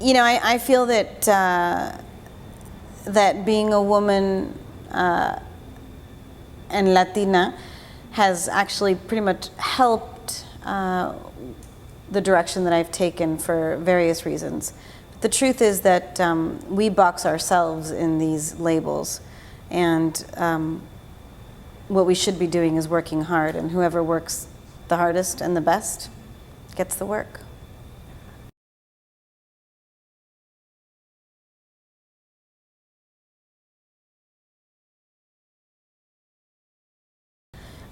I feel that that being a woman and Latina has actually pretty much helped the direction that I've taken for various reasons. But the truth is that we box ourselves in these labels, and what we should be doing is working hard, and whoever works the hardest and the best gets the work.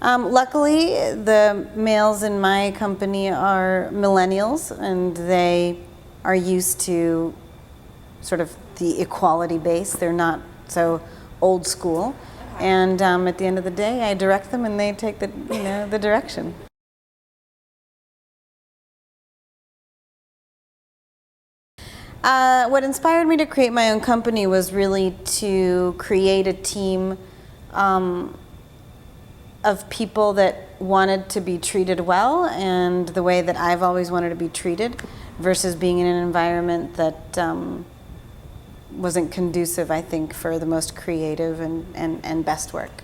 Luckily, the males in my company are millennials, and they are used to sort of the equality base. They're not so old school. And at the end of the day, I direct them, and they take the direction. What inspired me to create my own company was really to create a team of people that wanted to be treated well, and the way that I've always wanted to be treated, versus being in an environment that wasn't conducive, I think, for the most creative and best work.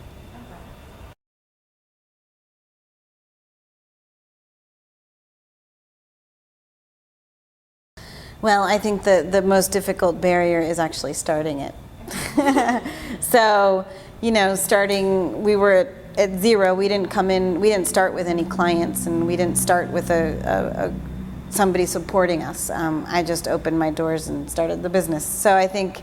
Well, I think the most difficult barrier is actually starting it. So, we were at zero. We didn't start with any clients, and we didn't start with somebody supporting us. I just opened my doors and started the business. So I think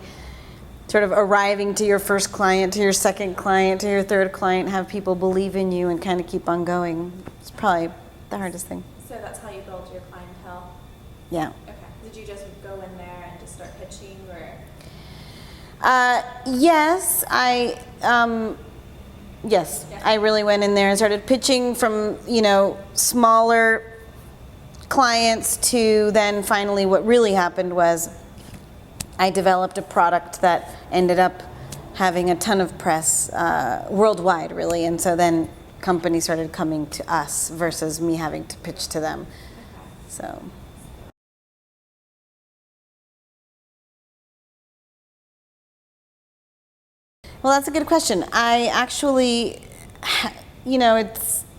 sort of arriving to your first client, to your second client, to your third client, have people believe in you and kind of keep on going. It's probably the hardest thing. So that's how you build your clientele? Yeah. Okay. Did you just go in there and just start pitching, or? Yes, Yes, I really went in there and started pitching from, smaller clients to then finally what really happened was I developed a product that ended up having a ton of press worldwide, really. And so then companies started coming to us versus me having to pitch to them. So. Well, that's a good question. I actually,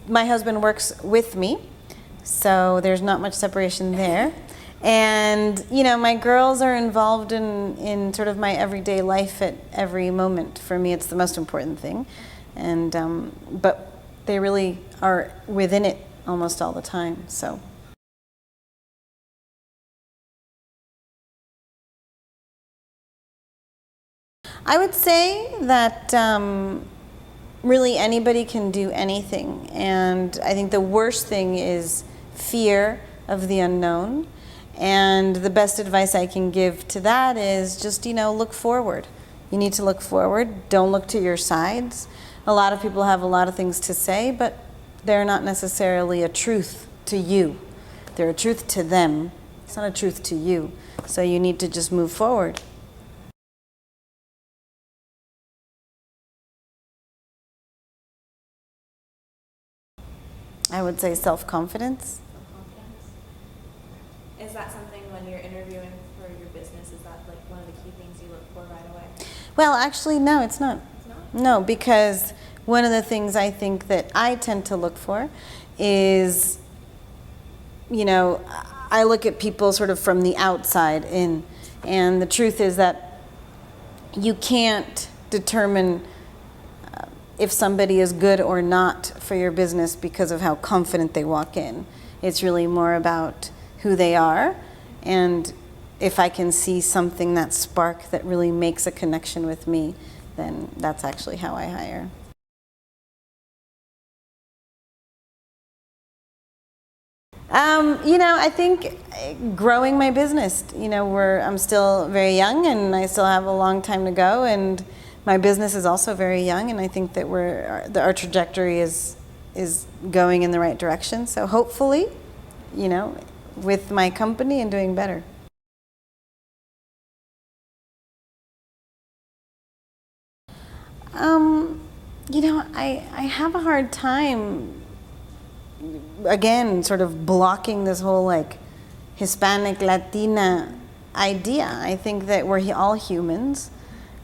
my husband works with me, so there's not much separation there. And, my girls are involved in sort of my everyday life at every moment. For me, it's the most important thing. And, but they really are within it almost all the time, so. I would say that really anybody can do anything, and I think the worst thing is fear of the unknown, and the best advice I can give to that is just, look forward. You need to look forward. Don't look to your sides. A lot of people have a lot of things to say, but they're not necessarily a truth to you. They're a truth to them. It's not a truth to you. So you need to just move forward. I would say self-confidence. Self-confidence. Is that something when you're interviewing for your business, is that like one of the key things you look for right away? Well, actually, no, it's not. It's not? No, because one of the things I think that I tend to look for is, I look at people sort of from the outside in, and the truth is that you can't determine if somebody is good or not for your business because of how confident they walk in. It's really more about who they are, and if I can see something, that spark that really makes a connection with me, then that's actually how I hire. I think growing my business, I'm still very young, and I still have a long time to go, and my business is also very young, and I think that our trajectory is going in the right direction. So hopefully, with my company and doing better. I have a hard time, again, sort of blocking this whole Hispanic, Latina idea. I think that we're all humans,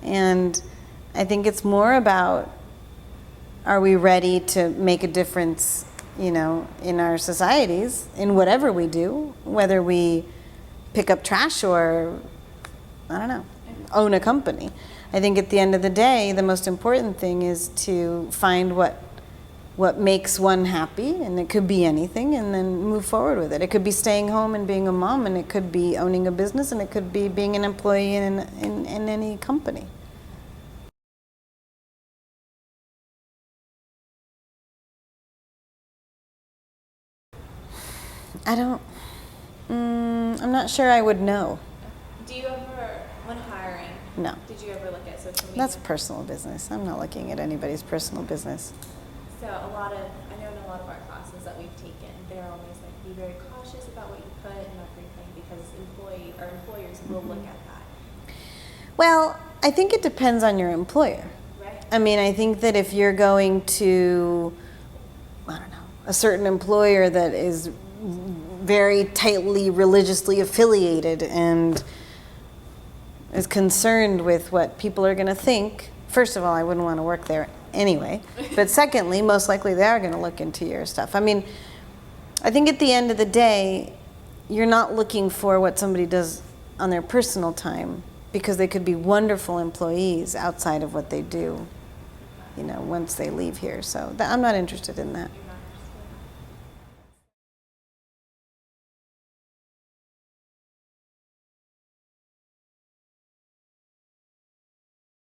and I think it's more about, are we ready to make a difference, you know, in our societies, in whatever we do, whether we pick up trash or, I don't know, own a company. I think at the end of the day, the most important thing is to find what makes one happy, and it could be anything, and then move forward with it. It could be staying home and being a mom, and it could be owning a business, and it could be being an employee in any company. I don't, I'm not sure I would know. Do you ever, when hiring, No. did you ever look at social media? That's personal business. I'm not looking at anybody's personal business. So I know in a lot of our classes that we've taken, they're always like, be very cautious about what you put and everything, because employers will look at that. Well, I think it depends on your employer. Right. I mean, I think that if you're going to, I don't know, a certain employer that is very tightly religiously affiliated and is concerned with what people are going to think, first of all, I wouldn't want to work there anyway. But secondly, most likely they are going to look into your stuff. I mean, I think at the end of the day, you're not looking for what somebody does on their personal time, because they could be wonderful employees outside of what they do, you know, once they leave here. So I'm not interested in that.